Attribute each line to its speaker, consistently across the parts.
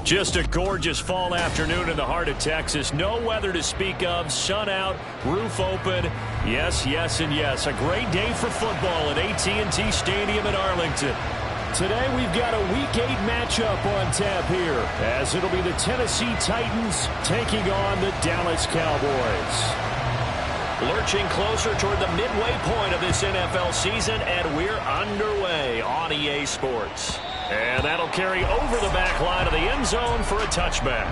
Speaker 1: Just a gorgeous fall afternoon in the heart of Texas. No weather to speak of. Sun out, roof open. Yes, yes, and yes. A great day for football at AT&T Stadium in Arlington. Today we've got a Week 8 matchup on tap here, as it'll be the Tennessee Titans taking on the Dallas Cowboys. Lurching closer toward the midway point of this NFL season, and we're underway on EA Sports. And that'll carry over the back line of the end zone for a touchback.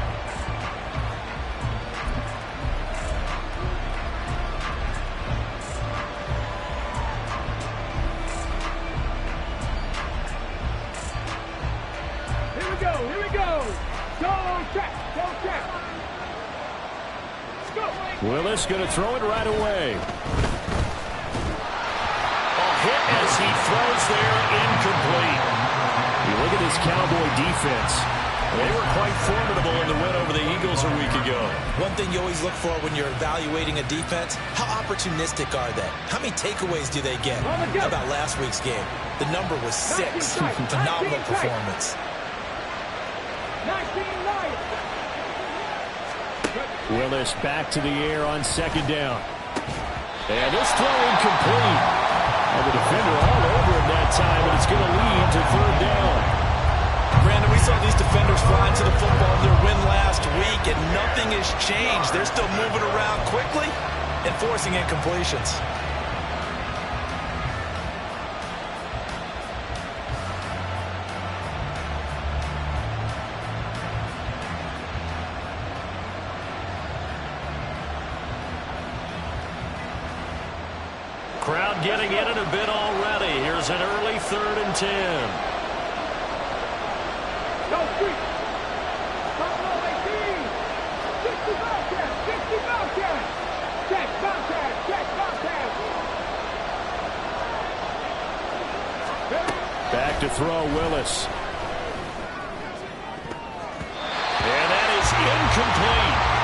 Speaker 2: Here we go, here we go. Go check, go check. Let's go.
Speaker 1: Willis going to throw it right away. A hit as he throws there, incomplete. You look at this Cowboy defense. They were quite formidable in the win over the Eagles a week ago.
Speaker 3: One thing you always look for when you're evaluating a defense, how opportunistic are they? How many takeaways do they get? How about last week's game? The number was 6. Phenomenal performance.
Speaker 1: Willis back to the air on second down. And this throw incomplete. And the defender all over him that time, and it's going to lead to third down.
Speaker 3: Brandon, we saw these defenders flying to the football in their win last week, and nothing has changed. They're still moving around quickly and forcing incompletions.
Speaker 1: Crowd getting in it a bit already. Here's an early 3rd and 10.
Speaker 2: Go street. Buffalo 18. 60 Bobcats. 60 Bobcats. Check Bobcats. Check Bobcats.
Speaker 1: Back to throw, Willis. And that is incomplete.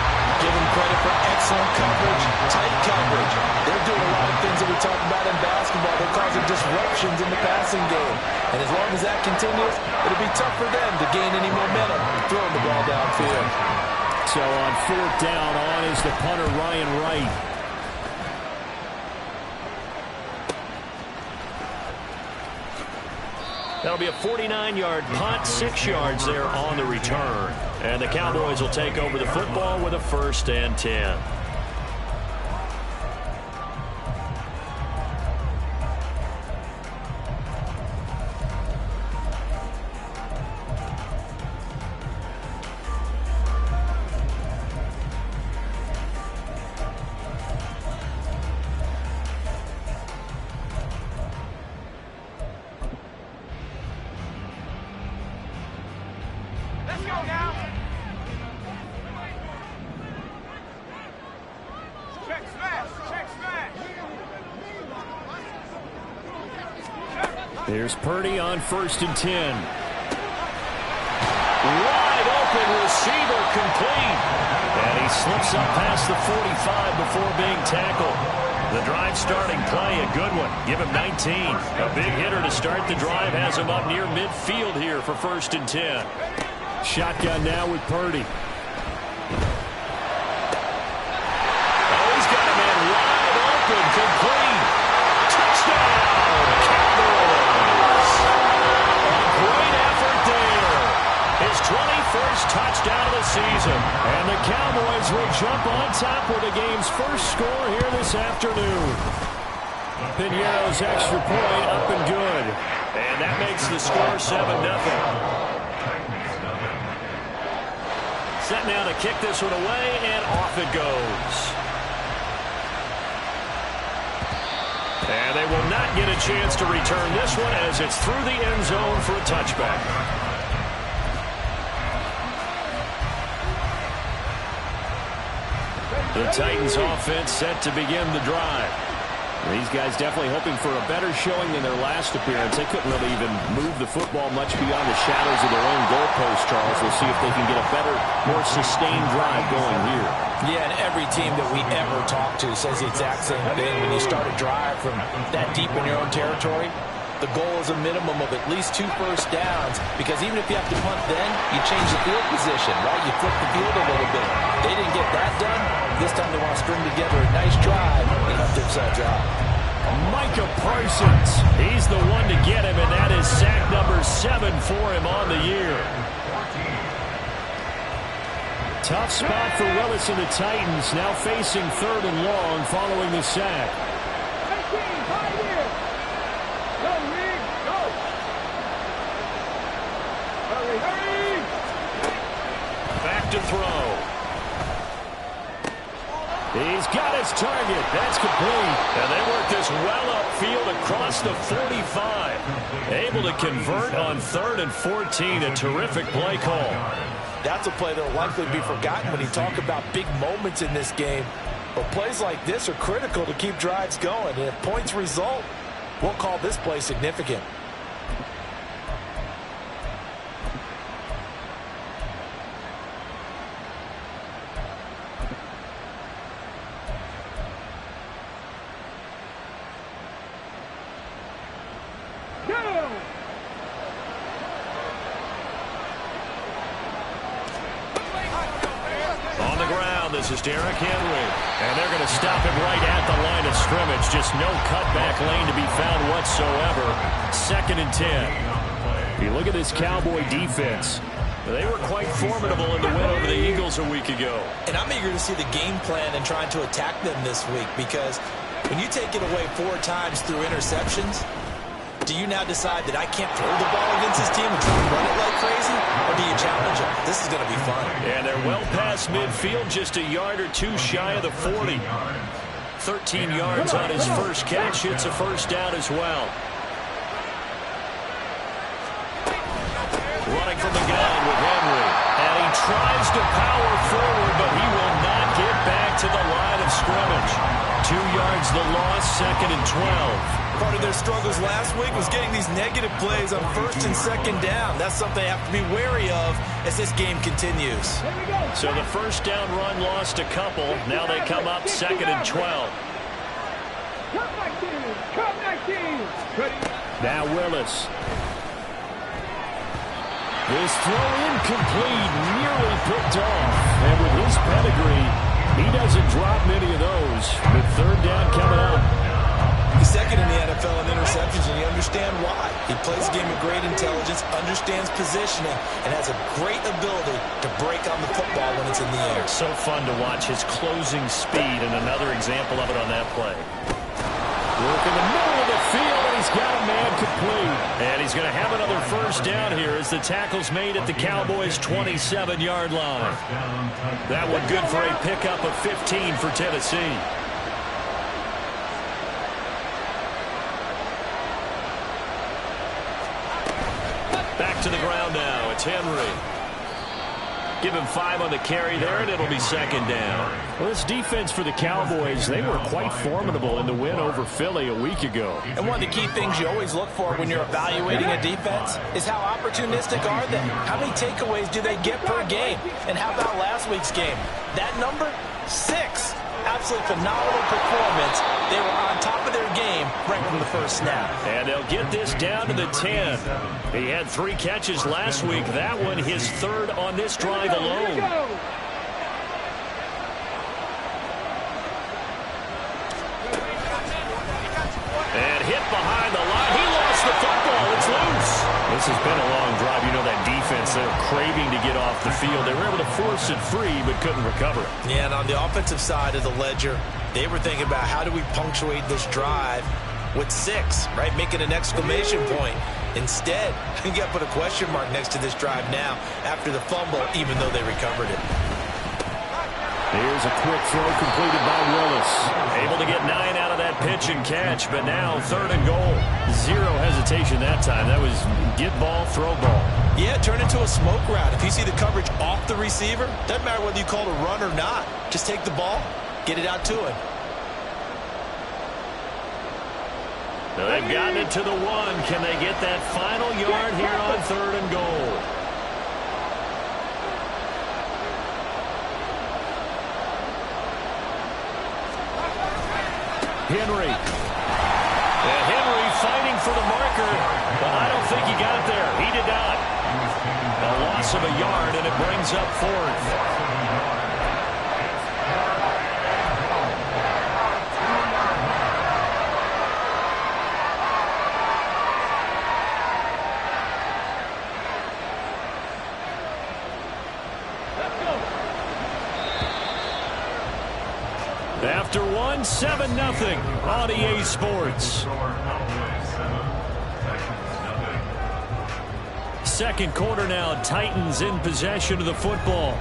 Speaker 3: Give them credit for excellent coverage, tight coverage. They're doing a lot of things that we talk about in basketball. They're causing disruptions in the passing game. And as long as that continues, it'll be tough for them to gain any momentum throwing the ball downfield.
Speaker 1: So on 4th down, on is the punter, Ryan Wright. That'll be a 49-yard punt, 6 yards there on the return. And the Cowboys will take over the football with a 1st and 10. Here's Purdy on 1st and 10. Wide open receiver, complete. And he slips up past the 45 before being tackled. The drive starting play, a good one. Give him 19. A big hitter to start the drive has him up near midfield here for 1st and 10. Shotgun now with Purdy. Oh, he's got a man wide open, complete. Touchdown, Cowboys. A great effort there. His 21st touchdown of the season. And the Cowboys will jump on top with the game's first score here this afternoon. Piñeiro's extra point up and good. And that makes the score 7-0. Set now to kick this one away, and off it goes. And they will not get a chance to return this one as it's through the end zone for a touchback. The Titans offense set to begin the drive. These guys definitely hoping for a better showing than their last appearance. They couldn't really even move the football much beyond the shadows of their own goalpost, Charles. We'll see if they can get a better, more sustained drive going here.
Speaker 3: Yeah, and every team that we ever talk to says the exact same thing. When you start a drive from that deep in your own territory, The goal is a minimum of at least 2 first downs, because even if you have to punt then, you change the field position, right? You flip the field a little bit. They didn't get that done. This time they want to string together a nice drive and help themselves out.
Speaker 1: Micah Parsons, he's the one to get him, and that is sack number 7 for him on the year. Tough spot for Willis and the Titans, now facing 3rd and long following the sack. Back to throw. He's got his target. That's complete. And they work this well upfield across the 45. Able to convert on 3rd and 14. A terrific play call.
Speaker 3: That's a play that will likely be forgotten when you talk about big moments in this game. But plays like this are critical to keep drives going. And if points result, we'll call this play significant.
Speaker 1: This is Derrick Henry, and they're going to stop him right at the line of scrimmage. Just no cutback lane to be found whatsoever. 2nd and 10. You look at this Cowboy defense. They were quite formidable in the win over the Eagles a week ago.
Speaker 3: And I'm eager to see the game plan and trying to attack them this week, because when you take it away 4 times through interceptions, do you now decide that I can't throw the ball against this team and try to run it like crazy? Or do you challenge them? This is going to be fun.
Speaker 1: And they're well past midfield, just a yard or 2 shy of the 40. 13 yards on his first catch. Hits a first down as well. Running from the gun with Henry. And he tries to power forward, but he will not get back to the line of scrimmage. 2 yards the loss, 2nd and 12.
Speaker 3: Part of their struggles last week was getting these negative plays on 1st and 2nd down. That's something they have to be wary of as this game continues.
Speaker 1: So the first down run lost a couple. Now they come up 2nd and 12. Now Willis. This throw incomplete, nearly picked off. And with his pedigree, he doesn't drop many of those. With 3rd down coming up.
Speaker 3: He's 2nd in the NFL in interceptions, and you understand why. He plays a game of great intelligence, understands positioning, and has a great ability to break on the football when it's in the air.
Speaker 1: So fun to watch his closing speed, and another example of it on that play. Work in the middle of the field, and he's got a man complete. And he's going to have another first down here as the tackle's made at the Cowboys' 27-yard line. That one good for a pickup of 15 for Tennessee. Back to the ground now. It's Henry. Give him 5 on the carry there, and it'll be 2nd down. Well, this defense for the Cowboys, they were quite formidable in the win over Philly a week ago.
Speaker 3: And one of the key things you always look for when you're evaluating a defense is how opportunistic are they? How many takeaways do they get per game? And how about last week's game? That number? 6. Absolutely phenomenal performance. They were on top of their game right from the first snap.
Speaker 1: And they'll get this down to the 10. He had 3 catches last week. That one his 3rd on this drive alone. And hit behind the line. He lost the football. It's loose. This has been a long drive. You know that defense, they're craving to get off the field. They were able to force it free, but couldn't recover.
Speaker 3: Yeah, and on the offensive side of the ledger, they were thinking about how do we punctuate this drive with 6, right? Making an exclamation point. Instead, you got to put a question mark next to this drive now after the fumble, even though they recovered it.
Speaker 1: Here's a quick throw completed by Willis. Able to get 9 out of that pitch and catch, but now 3rd and goal. 0 hesitation that time. That was get ball, throw ball.
Speaker 3: Yeah, turn into a smoke route. If you see the coverage off the receiver, doesn't matter whether you call it a run or not. Just take the ball, get it out to him.
Speaker 1: Now they've gotten it to the 1. Can they get that final yard here on 3rd and goal? Henry. And Henry fighting for the marker, but I don't think he got it there. He did not. A loss of a yard, and it brings up fourth. After one, 7-0 on EA Sports. Second quarter now, Titans in possession of the football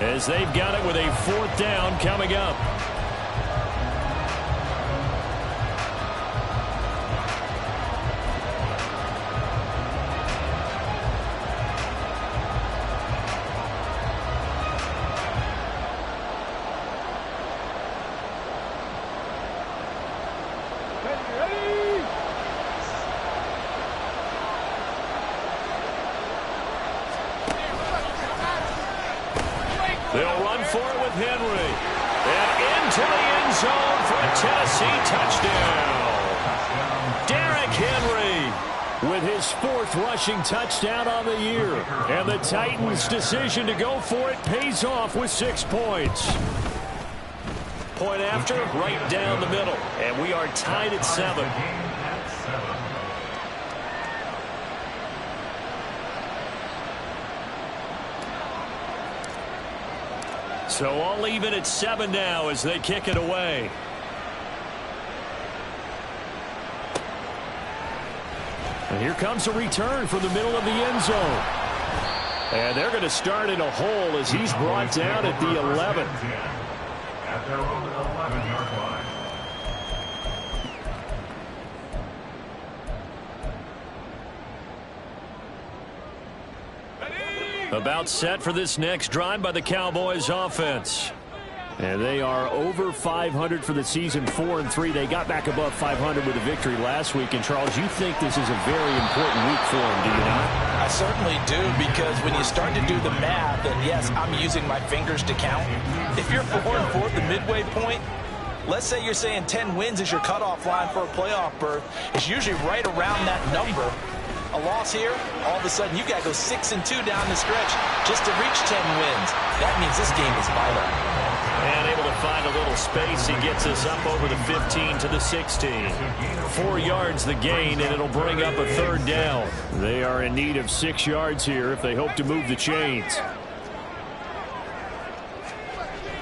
Speaker 1: as they've got it with a fourth down coming up. They'll run for it with Henry. And into the end zone for a Tennessee touchdown. Derrick Henry with his fourth rushing touchdown on the year. And the Titans' decision to go for it pays off with 6 points. Point after, right down the middle. And we are tied at 7. So all even at 7 now as they kick it away. And here comes a return from the middle of the end zone. And they're going to start in a hole as he's brought down at the 11. At their own 11-yard line. About set for this next drive by the Cowboys offense. And they are over 500 for the season, 4-3. They got back above 500 with a victory last week. And, Charles, you think this is a very important week for them, do you not?
Speaker 3: I certainly do, because when you start to do the math, and yes, I'm using my fingers to count. If you're 4-4 at the midway point, let's say you're saying 10 wins is your cutoff line for a playoff berth. It's usually right around that number. A loss here, all of a sudden you got to go 6-2 down the stretch just to reach 10 wins. That means this game is vital.
Speaker 1: And able to find a little space. He gets us up over the 15 to the 16. 4 yards the gain, and it'll bring up a third down. They are in need of 6 yards here if they hope to move the chains.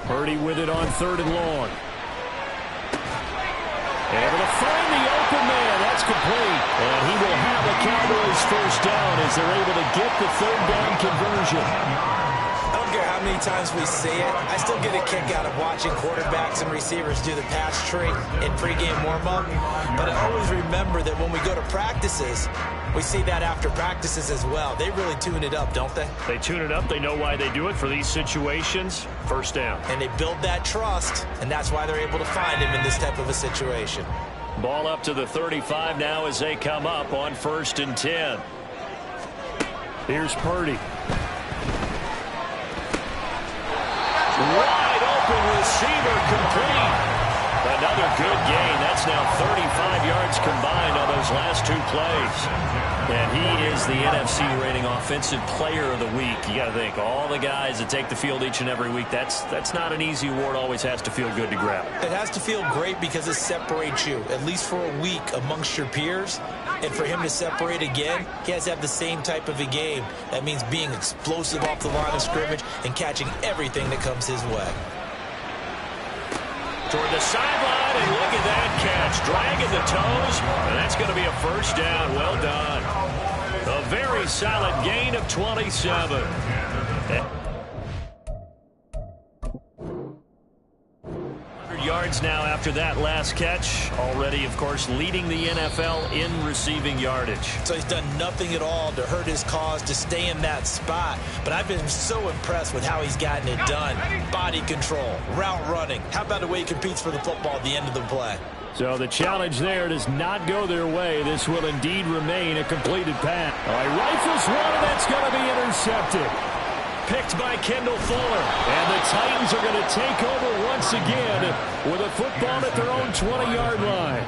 Speaker 1: Purdy with it on 3rd and long. Able to find the open man. That's complete. And he will have the Cowboys first down as they're able to get the third down conversion.
Speaker 4: I don't care how many times we see it. I still get a kick out of watching quarterbacks and receivers do the pass tree in pregame warm-up. But I always remember that when we go to practices, we see that after practices as well. They really tune it up, don't they?
Speaker 1: They tune it up. They know why they do it for these situations. First down.
Speaker 4: And they build that trust, and that's why they're able to find him in this type of a situation.
Speaker 1: Ball up to the 35 now as they come up on 1st and 10. Here's Purdy. Wide open receiver complete. Another good gain. That's now 35 yards combined on those last 2 plays. And he is the NFC rating offensive player of the week. You got to think, all the guys that take the field each and every week, that's not an easy award. Always has to feel good to grab.
Speaker 4: It has to feel great because it separates you, at least for a week, amongst your peers. And for him to separate again, he has to have the same type of a game. That means being explosive off the line of scrimmage and catching everything that comes his way.
Speaker 1: Toward the sideline, and look at that catch. Dragging the toes, and that's going to be a first down. Well done. A very solid gain of 27. Yards now after that last catch. Already, of course, leading the NFL in receiving yardage.
Speaker 4: So he's done nothing at all to hurt his cause, to stay in that spot. But I've been so impressed with how he's gotten it done. Body control, route running. How about the way he competes for the football at the end of the play?
Speaker 1: So the challenge there does not go their way. This will indeed remain a completed pass. Rifles one, and that's going to be intercepted. Picked by Kendall Fuller. And the Titans are going to take over once again with a football at their own 20-yard line.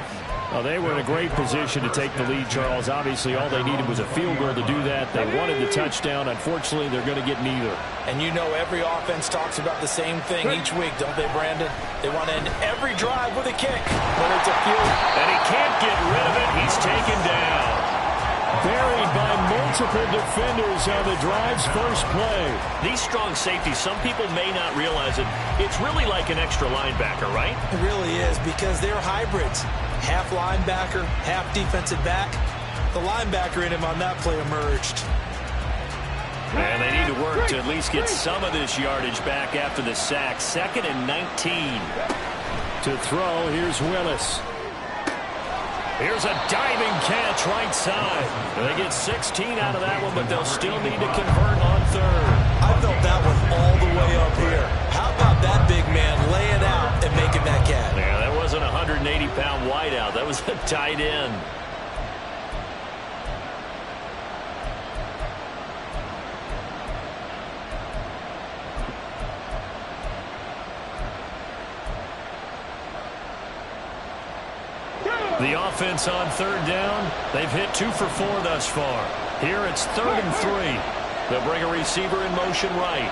Speaker 1: Well, they were in a great position to take the lead, Charles. Obviously, all they needed was a field goal to do that. They wanted the touchdown. Unfortunately, they're going to get neither.
Speaker 4: And you know every offense talks about the same thing each week, don't they, Brandon? They want to end every drive with a kick. Whether it's a field.
Speaker 1: And he can't get rid of it. He's taken down. Buried by multiple defenders on the drive's first play. These strong safeties, some people may not realize it. It's really like an extra linebacker, right?
Speaker 4: It really is, because they're hybrids. Half linebacker, half defensive back. The linebacker in him on that play emerged.
Speaker 1: And they need to work to at least get some of this yardage back after the sack. 2nd and 19. To throw, here's Willis. Here's a diving catch right side. They get 16 out of that one, but they'll still need to convert on 3rd.
Speaker 4: I felt that one all the way up here. How about that big man laying out and making that catch?
Speaker 1: Yeah, that wasn't a 180-pound wideout. That was a tight end. The offense on 3rd down. They've hit 2 for 4 thus far. Here it's 3rd and 3. They'll bring a receiver in motion right.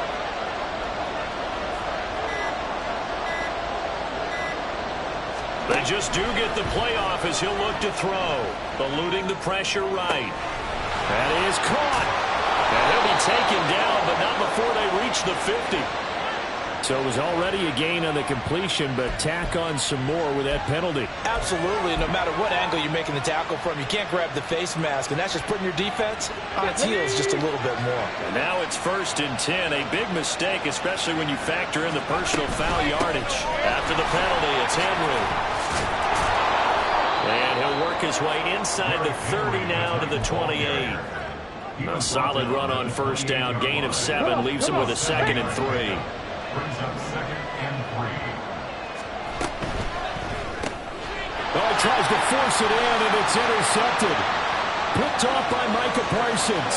Speaker 1: They just do get the playoff as he'll look to throw. Eluding the pressure right. That is caught. And he'll be taken down, but not before they reach the 50. So it was already a gain on the completion, but tack on some more with that penalty.
Speaker 4: Absolutely. No matter what angle you're making the tackle from, you can't grab the face mask, and that's just putting your defense on its heels just a little bit more.
Speaker 1: And now it's 1st and 10. A big mistake, especially when you factor in the personal foul yardage. After the penalty, it's Henry. And he'll work his way inside the 30 now to the 28. A solid run on 1st down. Gain of 7 leaves him with a 2nd and 3.
Speaker 2: Brings up 2nd and 3.
Speaker 1: Oh, he tries to force it in, and it's intercepted. Picked off by Micah Parsons.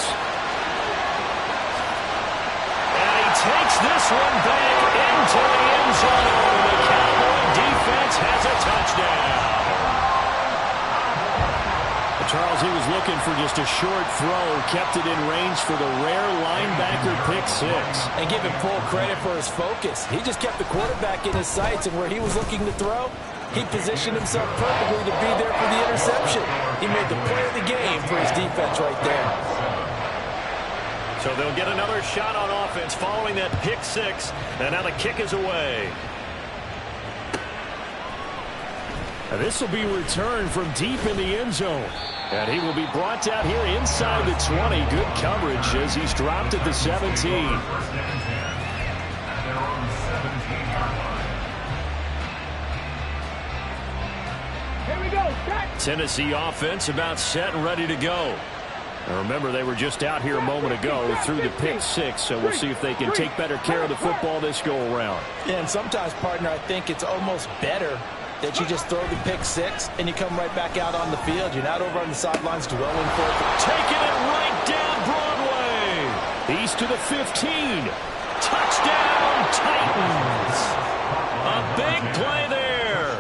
Speaker 1: And he takes this one back into the end zone. The Cowboy defense has a touchdown. Charles, he was looking for just a short throw, kept it in range for the rare linebacker pick 6.
Speaker 4: And give him full credit for his focus. He just kept the quarterback in his sights, and where he was looking to throw, he positioned himself perfectly to be there for the interception. He made the play of the game for his defense right there.
Speaker 1: So they'll get another shot on offense following that pick 6, and now the kick is away. And this will be returned from deep in the end zone. And he will be brought down here inside the 20. Good coverage as he's dropped at the 17.
Speaker 2: Here we go.
Speaker 1: Tennessee offense about set and ready to go. Now remember, they were just out here a moment ago through the pick 6, so we'll see if they can take better care of the football this go-around.
Speaker 4: Yeah, and sometimes, partner, I think it's almost better that you just throw the pick 6 and you come right back out on the field. You're not over on the sidelines dwelling for it.
Speaker 1: Taking it right down Broadway. East to the 15. Touchdown, Titans. A big play there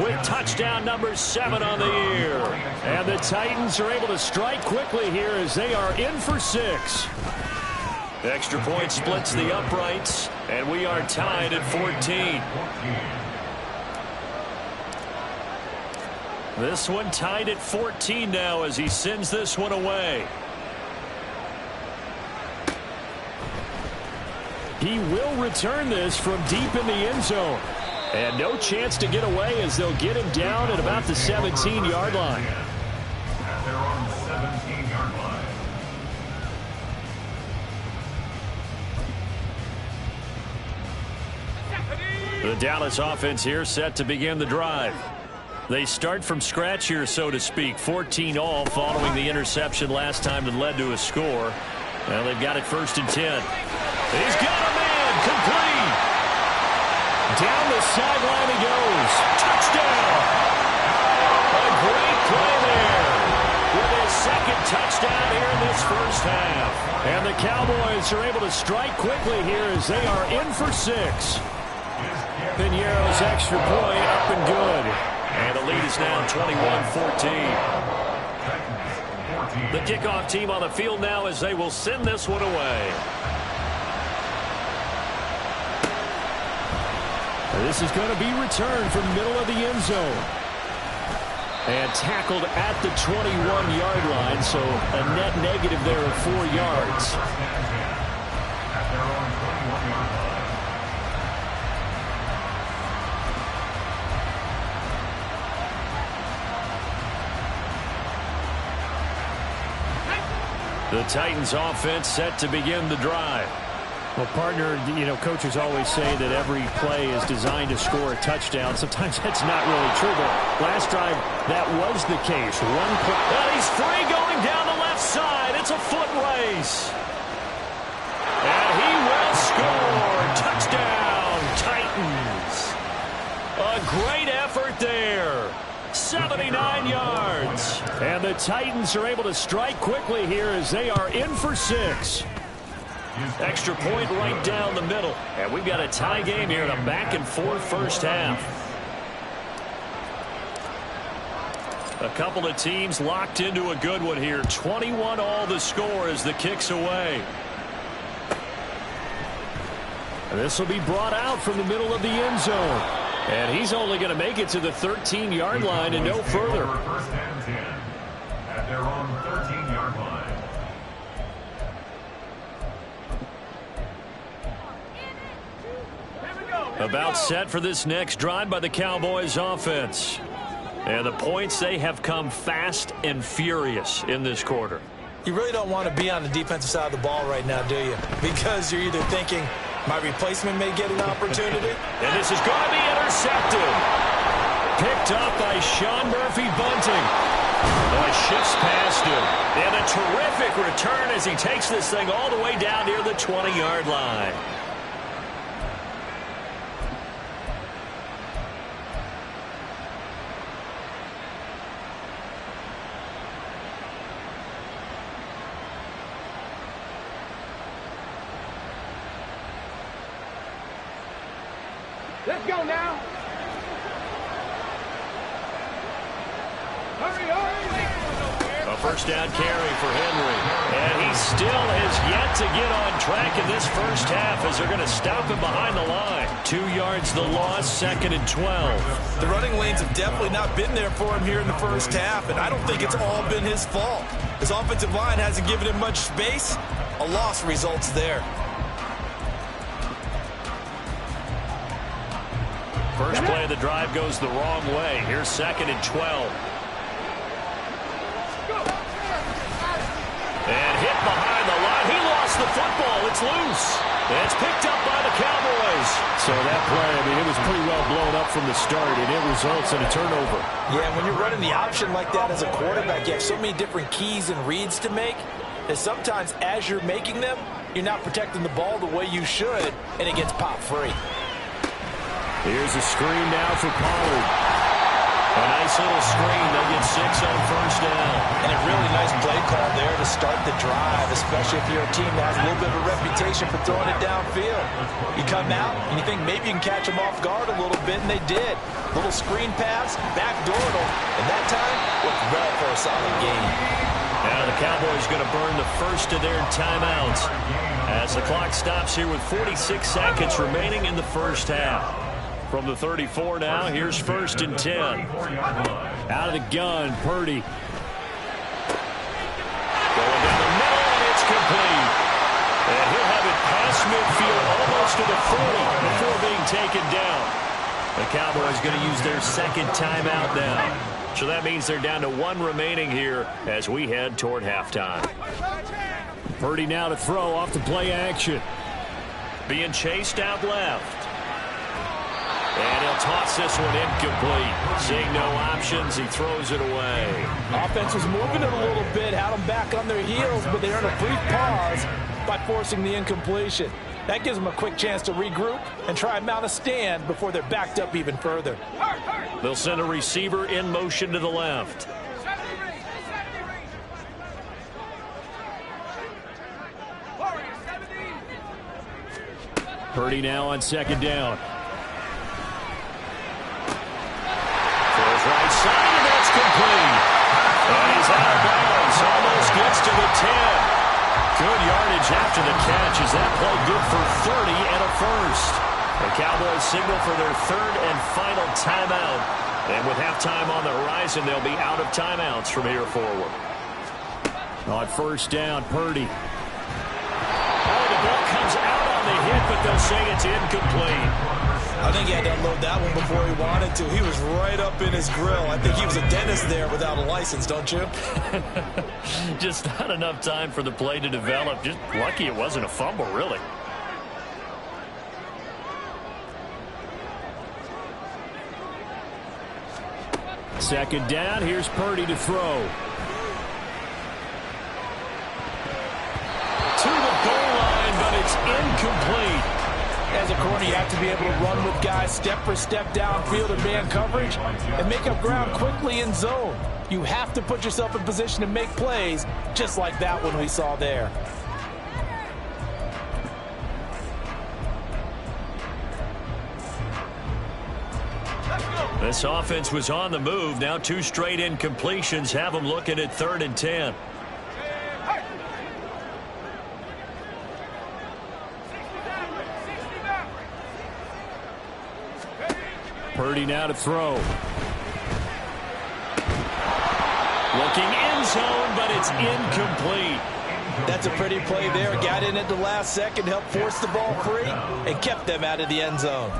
Speaker 1: with touchdown number 7 on the year. And the Titans are able to strike quickly here as they are in for 6. Extra point splits the uprights, and we are tied at 14. This one tied at 14 now as he sends this one away. He will return this from deep in the end zone. And no chance to get away as they'll get him down at about the 17-yard line.
Speaker 2: They're on the 17-yard line.
Speaker 1: The Dallas offense here set to begin the drive. They start from scratch here, so to speak. 14 all following the interception last time that led to a score. Well, they've got it 1st and 10. He's got a man complete. Down the sideline he goes. Touchdown. A great play there with his 2nd touchdown here in this first half. And the Cowboys are able to strike quickly here as they are in for 6. Pinero's extra point up and good. And the lead is now 21-14. The kickoff team on the field now as they will send this one away.
Speaker 5: This is going to be returned from middle of the end zone. And tackled at the 21-yard line, so a net negative there of 4 yards.
Speaker 1: The Titans offense set to begin the drive.
Speaker 5: Well, partner, coaches always say that every play is designed to score a touchdown. Sometimes that's not really true, but last drive, that was the case. One play.
Speaker 1: And he's free going down the left side. It's a foot race. And he will score. Touchdown, Titans. A great effort there. 79 yards.
Speaker 5: And the Titans are able to strike quickly here as they are in for 6.
Speaker 1: Extra point right down the middle. And we've got a tie game here in a back-and-forth first half. A couple of teams locked into a good one here. 21 all the score as the kick's away.
Speaker 5: And this will be brought out from the middle of the end zone. And he's only going to make it to the 13-yard line and no further.
Speaker 6: First and 10 at their own 13-yard line.
Speaker 1: About set for this next drive by the Cowboys offense. And the points, they have come fast and furious in this quarter.
Speaker 4: You really don't want to be on the defensive side of the ball right now, do you? Because you're either thinking, my replacement may get an opportunity.
Speaker 1: And this is going to be intercepted. Picked up by Sean Murphy-Bunting. Shifts past him. And a terrific return as he takes this thing all the way down near the 20-yard line.
Speaker 2: Let's go now. Hurry, hurry.
Speaker 1: A first down carry for Henry. And he still has yet to get on track in this first half as they're going to stop him behind the line. 2 yards the loss, 2nd and 12.
Speaker 4: The running lanes have definitely not been there for him here in the first half, and I don't think it's all been his fault. His offensive line hasn't given him much space. A loss results there.
Speaker 1: First play of the drive goes the wrong way. Here's 2nd and 12. And hit behind the line. He lost the football. It's loose. And it's picked up by the Cowboys.
Speaker 5: So that play, it was pretty well blown up from the start, and it results in a turnover.
Speaker 4: Yeah, when you're running the option like that as a quarterback, you have so many different keys and reads to make that sometimes as you're making them, you're not protecting the ball the way you should, and it gets popped free.
Speaker 5: Here's a screen now for Pollard.
Speaker 1: A nice little screen. They'll get 6 on first down.
Speaker 4: And a really nice play call there to start the drive, especially if you're a team that has a little bit of a reputation for throwing it downfield. You come out and you think maybe you can catch them off guard a little bit, and they did. Little screen pass, backdoored them, and that time worked well for a solid game.
Speaker 1: Now the Cowboys going to burn the first of their timeouts as the clock stops here with 46 seconds remaining in the first half. From the 34 now, here's 1st and 10.
Speaker 5: Out of the gun, Purdy.
Speaker 1: Going down the middle, and it's complete. And he'll have it past midfield almost to the 40 before being taken down. The Cowboys going to use their 2nd timeout now. So that means they're down to 1 remaining here as we head toward halftime.
Speaker 5: Purdy now to throw off the play action.
Speaker 1: Being chased out left. And he'll toss this one incomplete. Seeing no options, he throws it away.
Speaker 4: Offense was moving it a little bit, had them back on their heels, but they earned a brief pause by forcing the incompletion. That gives them a quick chance to regroup and try and mount a stand before they're backed up even further.
Speaker 1: They'll send a receiver in motion to the left.
Speaker 5: Purdy now on 2nd down.
Speaker 1: Throws inside, and that's complete. And he's out of bounds. Almost gets to the 10. Good yardage after the catch. Is that play good for 30 and a first? The Cowboys signal for their third and final timeout. And with halftime on the horizon, they'll be out of timeouts from here forward.
Speaker 5: On first down, Purdy.
Speaker 1: Oh, the ball comes out on the hit, but they'll say it's incomplete.
Speaker 4: I think he had to unload that one before he wanted to. He was right up in his grill. I think he was a dentist there without a license, don't you?
Speaker 1: Just not enough time for the play to develop. Just lucky it wasn't a fumble, really.
Speaker 5: Second down, here's Purdy to throw.
Speaker 1: To the goal line, but it's incomplete.
Speaker 4: As a corner, you have to be able to run with guys step for step downfield in man coverage and make up ground quickly in zone. You have to put yourself in position to make plays, just like that one we saw there.
Speaker 1: This offense was on the move. Now 2 straight incompletions have them looking at 3rd and 10.
Speaker 5: Purdy now to throw.
Speaker 1: Looking end zone, but it's incomplete.
Speaker 4: That's a pretty play there. Got in at the last second, helped force the ball free, and kept them out of the end zone.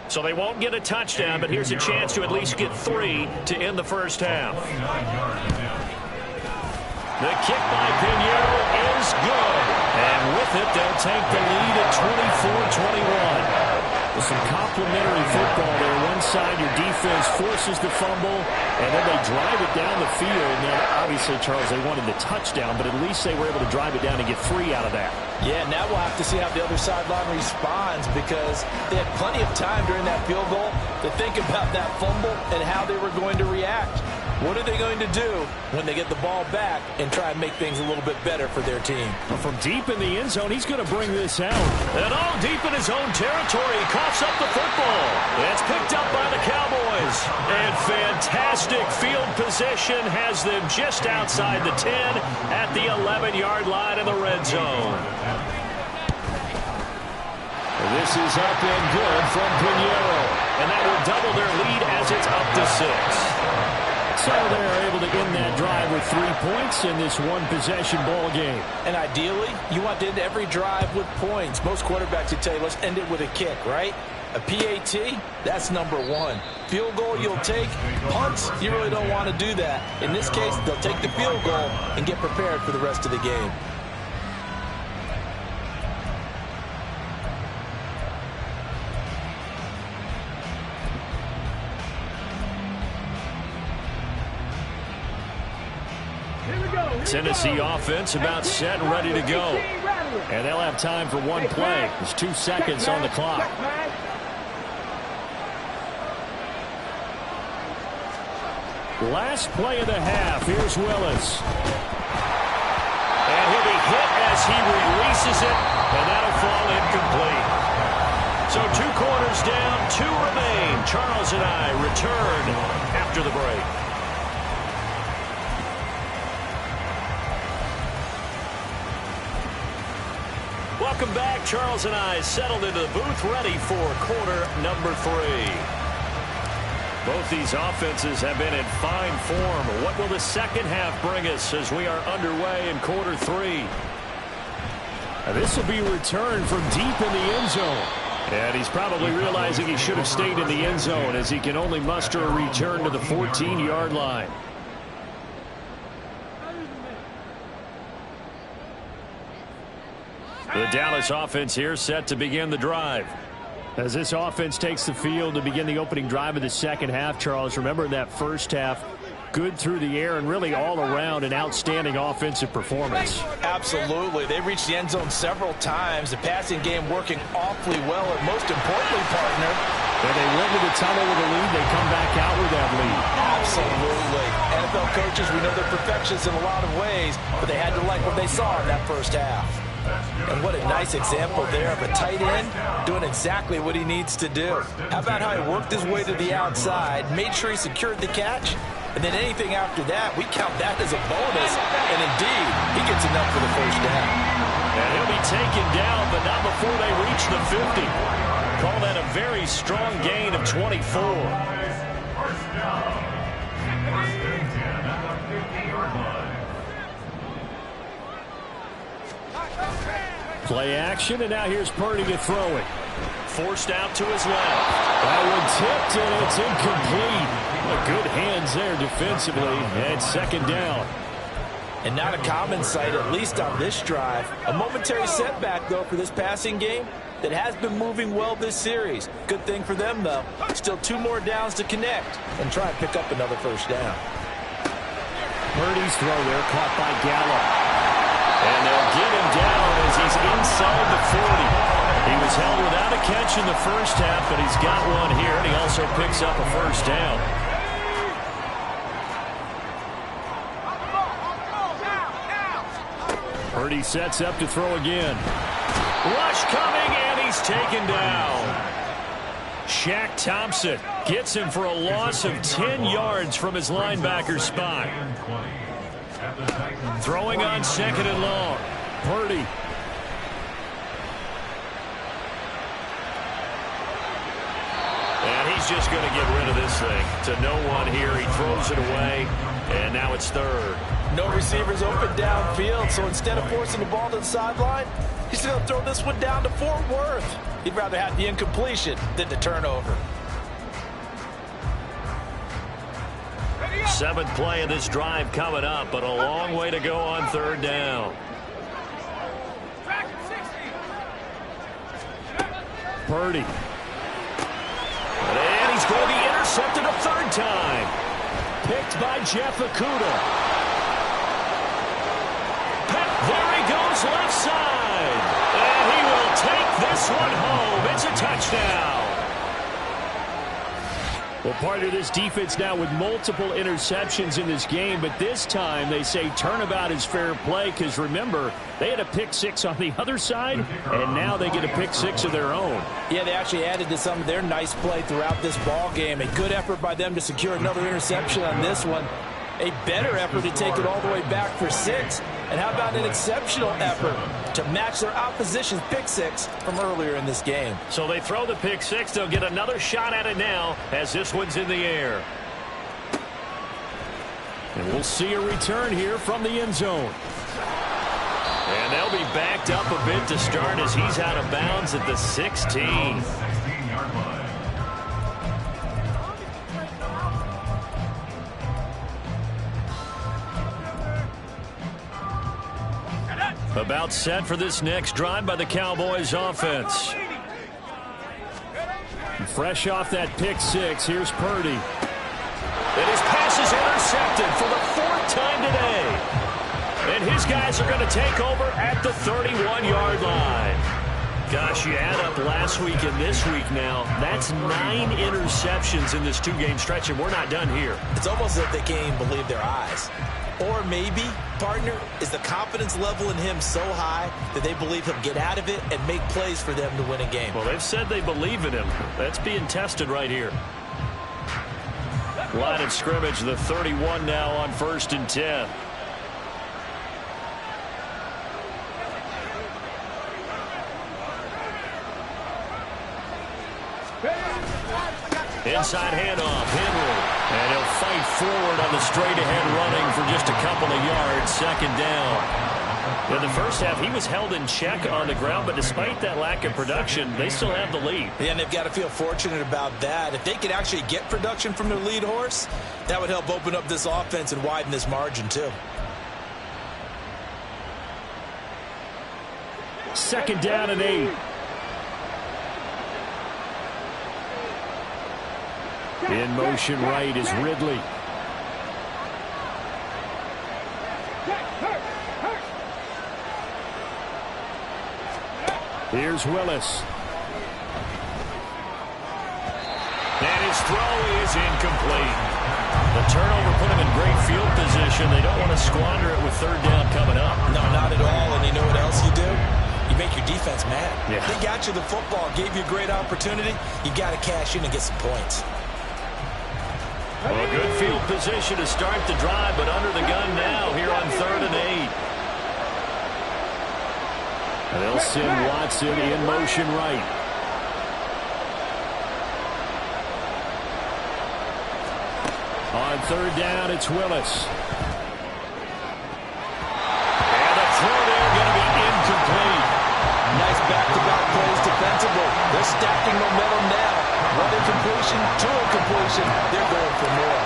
Speaker 1: So they won't get a touchdown, but here's a chance to at least get 3 to end the first half. The kick by Pinheiro is good. And with it, they'll take the lead at 24-21.
Speaker 5: With some complimentary football there. One side, your defense forces the fumble, and then they drive it down the field. And then, obviously, Charles, they wanted the touchdown, but at least they were able to drive it down and get 3 out of that.
Speaker 4: Yeah, now we'll have to see how the other sideline responds, because they had plenty of time during that field goal to think about that fumble and how they were going to react. What are they going to do when they get the ball back and try and make things a little bit better for their team?
Speaker 5: Well, from deep in the end zone, he's going to bring this out.
Speaker 1: And all deep in his own territory, he coughs up the football. It's picked up by the Cowboys. And fantastic field position has them just outside the 10 at the 11-yard line in the red zone.
Speaker 5: This is up and good from Pinheiro.
Speaker 1: And that will double their lead as it's up to 6.
Speaker 5: So they're able to end that drive with 3 points in this one-possession ball game.
Speaker 4: And ideally, you want to end every drive with points. Most quarterbacks would tell you, let's end it with a kick, right? A PAT, that's number 1. Field goal you'll take. Punts, you really don't want to do that. In this case, they'll take the field goal and get prepared for the rest of the game.
Speaker 1: Tennessee offense about set and ready to go.
Speaker 5: And they'll have time for one play. There's 2 seconds on the clock. Last play of the half. Here's Willis.
Speaker 1: And he'll be hit as he releases it, and that'll fall incomplete. So 2 quarters down, 2 remain. Charles and I return after the break. Welcome back. Charles and I settled into the booth, ready for quarter number 3. Both these offenses have been in fine form. What will the second half bring us as we are underway in quarter 3?
Speaker 5: This will be a return from deep in the end zone.
Speaker 1: And he's probably realizing he should have stayed in the end zone, as he can only muster a return to the 14-yard line. The Dallas offense here set to begin the drive.
Speaker 5: As this offense takes the field to begin the opening drive of the second half, Charles, remember that first half, good through the air and really all around an outstanding offensive performance.
Speaker 4: Absolutely. They reached the end zone several times. The passing game working awfully well, and most importantly, partner,
Speaker 5: when they went to the tunnel with a lead, they come back out with that lead.
Speaker 4: Absolutely. NFL coaches, we know they're perfectionists in a lot of ways, but they had to like what they saw in that first half. And what a nice example there of a tight end doing exactly what he needs to do. How about how he worked his way to the outside, made sure he secured the catch, and then anything after that, we count that as a bonus. And indeed, he gets enough for the first down.
Speaker 1: And he'll be taken down, but not before they reach the 50. Call that a very strong gain of 24.
Speaker 6: First down. First and 10 at the 50-yard line.
Speaker 5: Play action, and now here's Purdy to throw it.
Speaker 1: Forced out to his left.
Speaker 5: That one tipped, and it's incomplete. Good hands there defensively, and second down.
Speaker 4: And not a common sight, at least on this drive. A momentary setback, though, for this passing game that has been moving well this series. Good thing for them, though. Still 2 more downs to connect and try and pick up another first down.
Speaker 5: Purdy's throw there caught by Gallup.
Speaker 1: And they'll get him down as he's inside the 40. He was held without a catch in the first half, but he's got one here, and he also picks up a first down.
Speaker 5: Purdy sets up to throw again.
Speaker 1: Rush coming, and he's taken down. Shaq Thompson gets him for a loss of 10 yards from his linebacker spot. Throwing on second and long.
Speaker 5: Purdy.
Speaker 1: And he's just going to get rid of this thing to no one here. He throws it away, and now it's third.
Speaker 4: No receivers open downfield, so instead of forcing the ball to the sideline, he's going to throw this one down to Fort Worth. He'd rather have the incompletion than the turnover.
Speaker 1: 7th play of this drive coming up, but a long way to go on third down.
Speaker 5: Purdy.
Speaker 1: And he's going to be intercepted a third time.
Speaker 5: Picked by Jeff Okudah.
Speaker 1: There he goes left side. And he will take this one home. It's a touchdown.
Speaker 5: Well, part of this defense now with multiple interceptions in this game, but this time they say turnabout is fair play because, remember, they had a pick 6 on the other side, and now they get a pick 6 of their own.
Speaker 4: Yeah, they actually added to some of their nice play throughout this ball game. A good effort by them to secure another interception on this one. A better effort to take it all the way back for 6. And how about an exceptional effort to match their opposition's pick 6 from earlier in this game?
Speaker 1: So they throw the pick 6. They'll get another shot at it now as this one's in the air.
Speaker 5: And we'll see a return here from the end zone.
Speaker 1: And they'll be backed up a bit to start as he's out of bounds at the 16.
Speaker 6: 16-yard line.
Speaker 1: About set for this next drive by the Cowboys offense.
Speaker 5: Fresh off that pick 6, here's Purdy.
Speaker 1: And his pass is intercepted for the 4th time today. And his guys are going to take over at the 31-yard line. Gosh, you add up last week and this week now, that's 9 interceptions in this 2-game stretch, and we're not done here.
Speaker 4: It's almost as if they can't even believe their eyes. Or maybe, partner, is the confidence level in him so high that they believe he'll get out of it and make plays for them to win a game.
Speaker 1: Well, they've said they believe in him. That's being tested right here. Line of scrimmage, the 31 now on 1st and 10. Inside handoff, Henry. And he'll fight forward on the straight-ahead running for just a couple of yards. Second down. In the first half, he was held in check on the ground, but despite that lack of production, they still have the lead.
Speaker 4: Yeah, and they've got to feel fortunate about that. If they could actually get production from their lead horse, that would help open up this offense and widen this margin, too.
Speaker 5: Second down and 8. In motion right is Ridley. Here's Willis.
Speaker 1: And his throw is incomplete. The turnover put them in great field position. They don't want to squander it with third down coming up.
Speaker 4: No, not at all. And you know what else you do? You make your defense mad.
Speaker 1: Yeah.
Speaker 4: They got you the football, gave you a great opportunity. You got to cash in and get some points.
Speaker 1: Well, a good field position to start the drive, but under the gun now here on 3rd and 8. And they'll send Watson in motion right. On 3rd down, it's Willis. And the throw there going to be incomplete.
Speaker 3: Nice back-to-back plays defensively. They're stacking momentum now. One incompletion, two incompletion. They're going for more.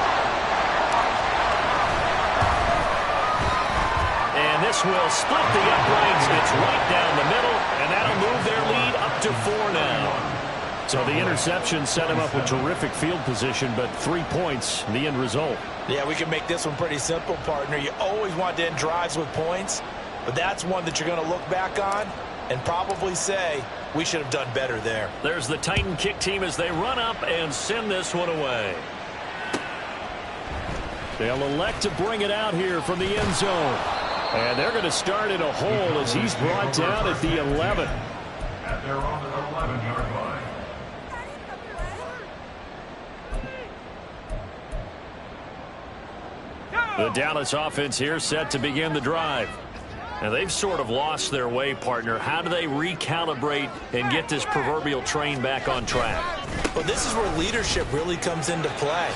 Speaker 1: And this will split the uprights. It's right down the middle, and that'll move their lead up to 4 now. So the interception set him up with terrific field position, but 3 points, the end result.
Speaker 4: Yeah, we can make this one pretty simple, partner. You always want to end drives with points, but that's one that you're going to look back on and probably say, we should have done better there.
Speaker 1: There's the Titan kick team as they run up and send this one away. They'll elect to bring it out here from the end zone. And they're going to start in a hole as he's brought down at the 11.
Speaker 6: At their own 11-yard line.
Speaker 1: The Dallas offense here set to begin the drive. And they've sort of lost their way, partner. How do they recalibrate and get this proverbial train back on track?
Speaker 4: Well, this is where leadership really comes into play.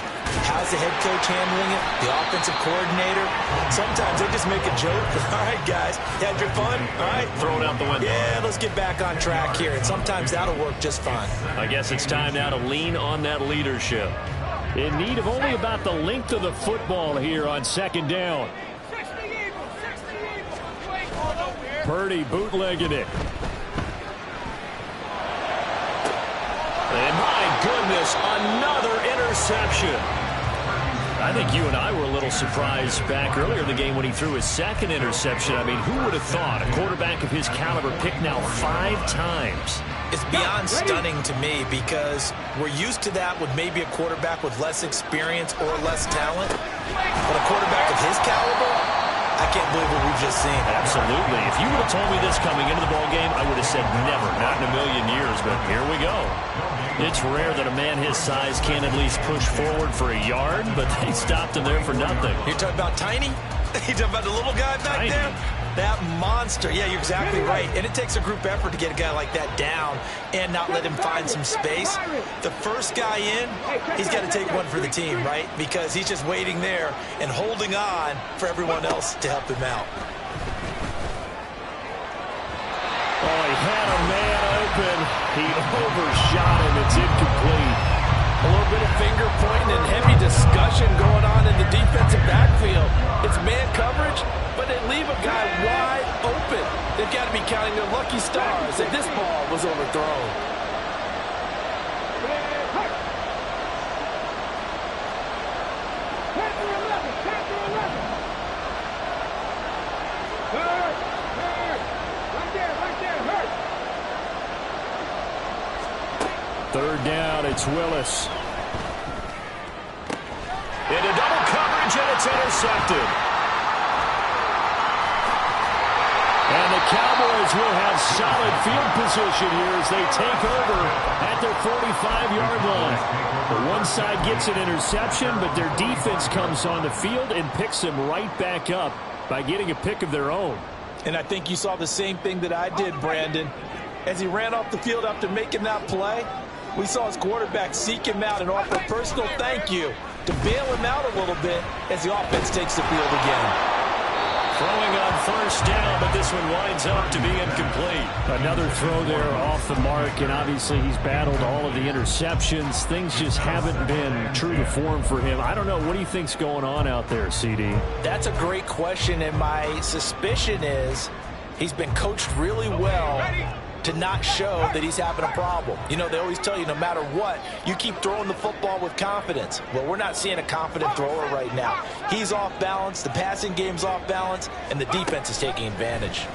Speaker 4: How's the head coach handling it? The offensive coordinator? Sometimes they just make a joke. All right, guys, you had your fun? All right.
Speaker 1: Throw it out the window.
Speaker 4: Yeah, let's get back on track here. And sometimes that'll work just fine.
Speaker 1: I guess it's time now to lean on that leadership. In need of only about the length of the football here on 2nd down. Purdy bootlegging it. And my goodness, another interception. I think you and I were a little surprised back earlier in the game when he threw his 2nd interception. I mean, who would have thought a quarterback of his caliber picked now 5 times?
Speaker 4: It's beyond stunning to me because we're used to that with maybe a quarterback with less experience or less talent. But a quarterback of his caliber, I can't believe what we've just seen.
Speaker 1: Absolutely. If you would have told me this coming into the ballgame, I would have said never, not in a million years. But here we go. It's rare that a man his size can at least push forward for a yard, but they stopped him there for nothing.
Speaker 4: You're talking about Tiny? You're talking about the little guy back there? That monster. Yeah, you're exactly right. And it takes a group effort to get a guy like that down and not let him find some space. The first guy in, he's got to take one for the team, right? Because he's just waiting there and holding on for everyone else to help him out.
Speaker 1: Oh, he had a man open. He overshot him. It's incomplete.
Speaker 3: A little bit of finger pointing and heavy discussion going on in the defensive backfield. It's man coverage, but they leave a guy wide open. They've got to be counting their lucky stars that this ball was overthrown.
Speaker 1: Third down, it's Willis. Into double coverage, and it's intercepted. And the Cowboys will have solid field position here as they take over at their 45-yard line. The one side gets an interception, but their defense comes on the field and picks them right back up by getting a pick of their own.
Speaker 3: And I think you saw the same thing that I did, Brandon. As he ran off the field after making that play, we saw his quarterback seek him out and offer a personal thank you to bail him out a little bit as the offense takes the field again.
Speaker 1: Throwing on first down, but this one winds up to be incomplete. Another throw there off the mark, and obviously he's battled all of the interceptions. Things just haven't been true to form for him. I don't know. What do you think's going on out there, CD?
Speaker 4: That's a great question, and my suspicion is he's been coached really well to not show that he's having a problem. You know, they always tell you no matter what, you keep throwing the football with confidence. Well, we're not seeing a confident thrower right now. He's off balance, the passing game's off balance, and the defense is taking advantage.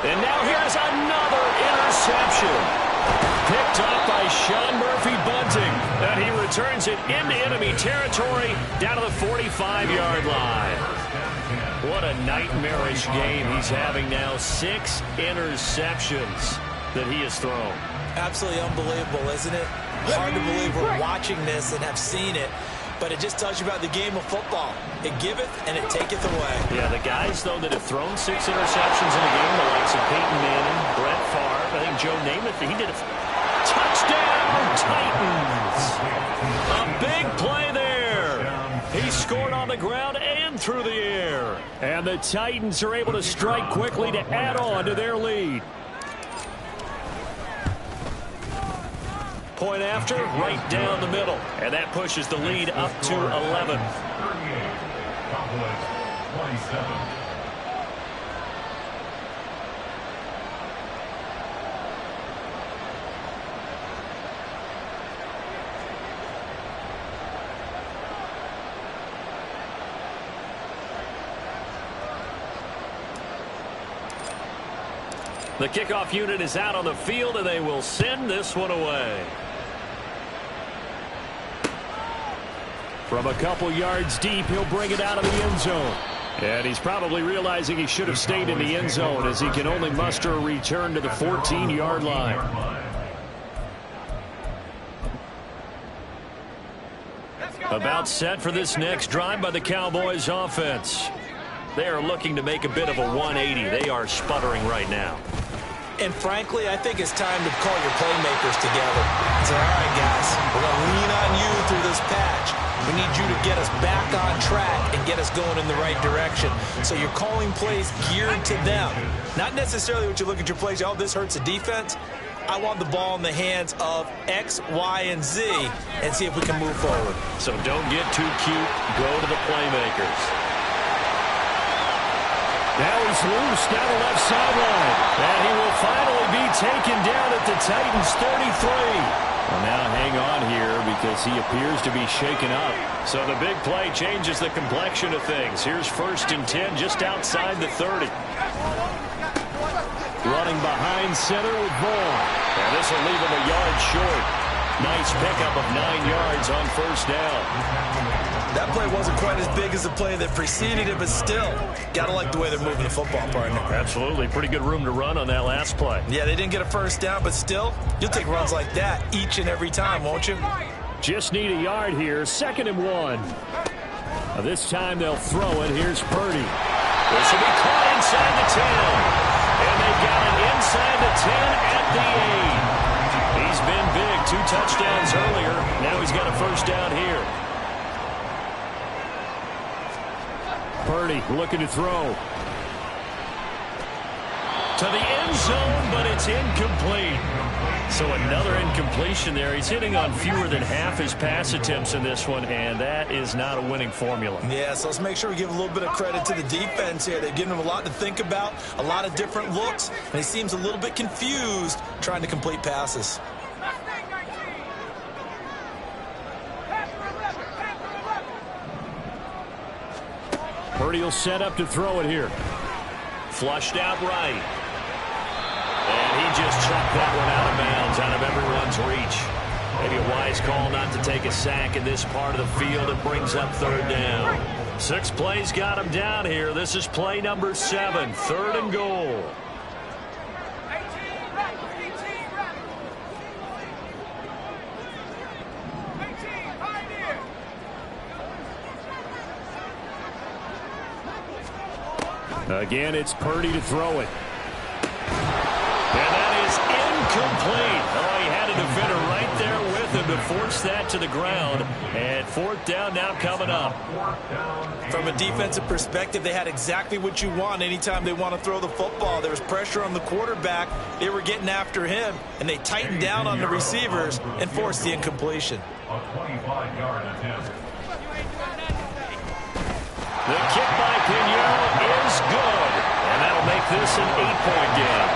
Speaker 1: And now here's another interception. picked up by Sean Murphy-Bunting. And he returns it into enemy territory down to the 45-yard line. What a nightmarish game he's having now. 6 interceptions that he has thrown.
Speaker 4: Absolutely unbelievable, isn't it? Hard to believe we're watching this and have seen it. But it just tells you about the game of football. It giveth and it taketh away.
Speaker 1: Yeah, the guys, though, that have thrown 6 interceptions in a game, the likes of Peyton Manning, Brett Favre, I think Joe Namath, he did a touchdown, Titans. A big play there. He scored on the ground and through the air. And the Titans are able to strike quickly to add on to their lead. Point after, right down the middle. And that pushes the lead up to 11.
Speaker 6: 38. Cowboys 27.
Speaker 1: The kickoff unit is out on the field, and they will send this one away. From a couple yards deep, he'll bring it out of the end zone. And he's probably realizing he should have stayed in the end zone as he can only muster a return to the 14-yard line. About set for this next drive by the Cowboys offense. They are looking to make a bit of a 180. They are sputtering right now.
Speaker 4: And frankly, I think it's time to call your playmakers together. Say, all right, guys, we're going to lean on you through this patch. We need you to get us back on track and get us going in the right direction. So you're calling plays geared to them. Not necessarily what you look at your plays, oh, this hurts the defense. I want the ball in the hands of X, Y, and Z and see if we can move forward.
Speaker 1: So don't get too cute. Go to the playmakers. Now he's loose down the left sideline. And he will finally be taken down at the Titans' 33. Well, now hang on here because he appears to be shaken up. So the big play changes the complexion of things. Here's 1st and 10 just outside the 30. Running behind center with Vaughn. And this will leave him a yard short. Nice pickup of 9 yards on 1st down.
Speaker 4: That play wasn't quite as big as the play that preceded it, but still, got to like the way they're moving the football, partner.
Speaker 1: Absolutely. Pretty good room to run on that last play.
Speaker 4: Yeah, they didn't get a 1st down, but still, you'll take runs like that each and every time, won't you?
Speaker 1: Just need a yard here. 2nd and 1. This time they'll throw it. Here's Purdy. This will be caught inside the 10. And they got it inside the 10 at the 8. He's been big. 2 touchdowns earlier. Now he's got a 1st down here. Purdy looking to throw. To the end zone, but it's incomplete. So another incompletion there. He's hitting on fewer than half his pass attempts in this one, and that is not a winning formula.
Speaker 4: Yeah, so let's make sure we give a little bit of credit to the defense here. They've given him a lot to think about, a lot of different looks, and he seems a little bit confused trying to complete passes.
Speaker 1: Purdy will set up to throw it here. Flushed out right. And he just chucked that one out of bounds, out of everyone's reach. Maybe a wise call not to take a sack in this part of the field. It brings up 3rd down. 6 plays got him down here. This is play number 7, 3rd and goal. Again, it's Purdy to throw it. And that is incomplete. Oh, he had a defender right there with him to force that to the ground. And 4th down now coming up.
Speaker 4: From a defensive perspective, they had exactly what you want anytime they want to throw the football. There was pressure on the quarterback. They were getting after him, and they tightened down on the receivers and forced the incompletion.
Speaker 6: A 25-yard attempt.
Speaker 1: The kick by Pinheiro is good. And that'll make this an 8-point game.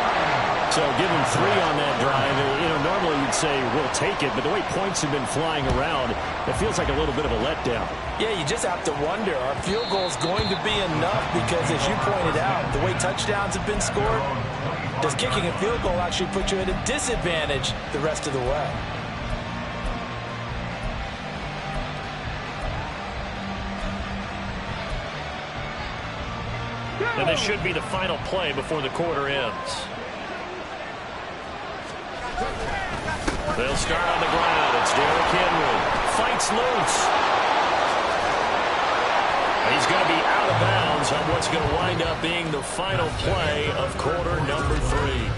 Speaker 1: So give him 3 on that drive. You know, normally you'd say we'll take it, but the way points have been flying around, it feels like a little bit of a letdown.
Speaker 4: Yeah, you just have to wonder, are field goals going to be enough? Because as you pointed out, the way touchdowns have been scored, Does kicking a field goal actually put you at a disadvantage the rest of the way?
Speaker 1: And this should be the final play before the quarter ends. They'll start on the ground. It's Derrick Henry. Fights loose. He's going to be out of bounds on what's going to wind up being the final play of quarter number 3.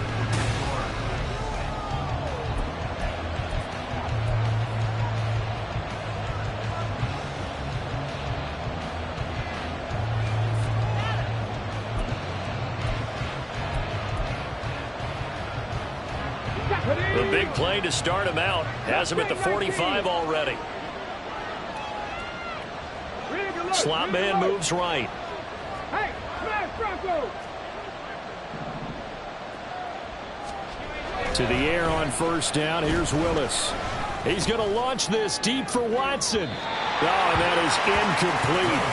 Speaker 1: The big play to start him out has him at the 45 already. Slot man moves right.
Speaker 2: Hey, smash Bronco!
Speaker 5: To the air on first down. Here's Willis. He's going to launch this deep for Watson. Oh, and that is incomplete.